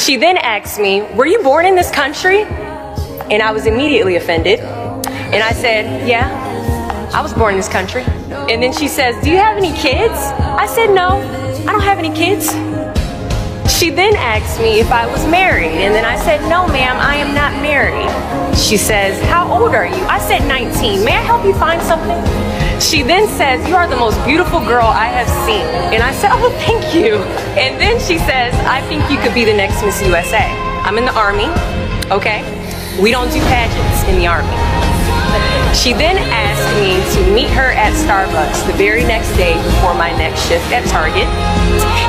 She then asked me, were you born in this country? And I was immediately offended. And I said, yeah, I was born in this country. And then she says, do you have any kids? I said, no, I don't have any kids. She then asked me if I was married. And then I said, no, ma'am, I am not married. She says, how old are you? I said, 19. May I help you find something? She then says, you are the most beautiful girl I have seen. And I said, oh, thank you. And then she says, I think you could be the next Miss USA. I'm in the Army, okay? We don't do pageants in the Army. She then asked me to meet her at Starbucks the very next day before my next shift at Target.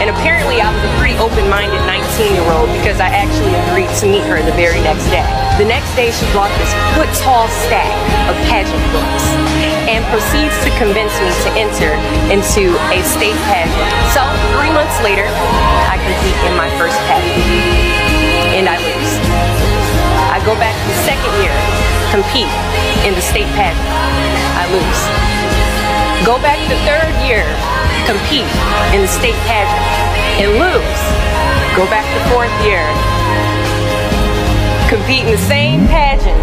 And apparently I was a pretty open-minded 19-year-old because I actually agreed to meet her the very next day. The next day she brought this foot-tall stack of pageant books and proceeds to convince me to enter into a state pageant. So 3 months later, I compete in my first pageant and I lose. I go back the second year, compete in the state pageant. I lose. Go back the third year, compete in the state pageant and lose. Go back the fourth year, compete in the same pageant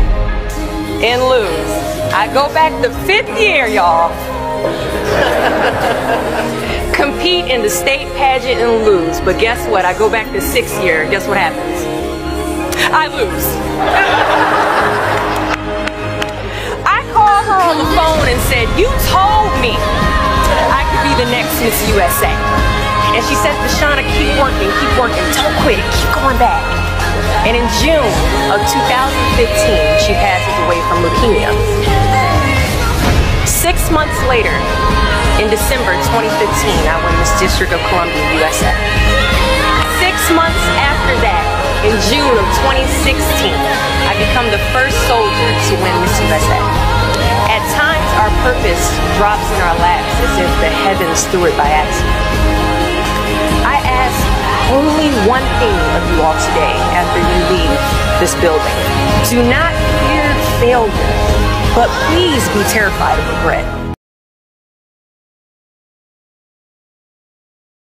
and lose. I go back the fifth year, y'all. Compete in the state pageant and lose. But guess what? I go back the sixth year. Guess what happens? I lose. I called her on the phone and said, you told me I could be the next Miss USA. And she says, Deshauna, keep working, don't quit, keep going back. And in June of 2015, she passes away from leukemia. 6 months later, in December 2015, I win Miss District of Columbia, USA. 6 months after that, in June of 2016, I become the first soldier to win Miss USA. At times, our purpose drops in our laps as if the heavens threw it by accident. I ask only one thing of you all today after you leave this building. Do not fear failure, but please be terrified of regret.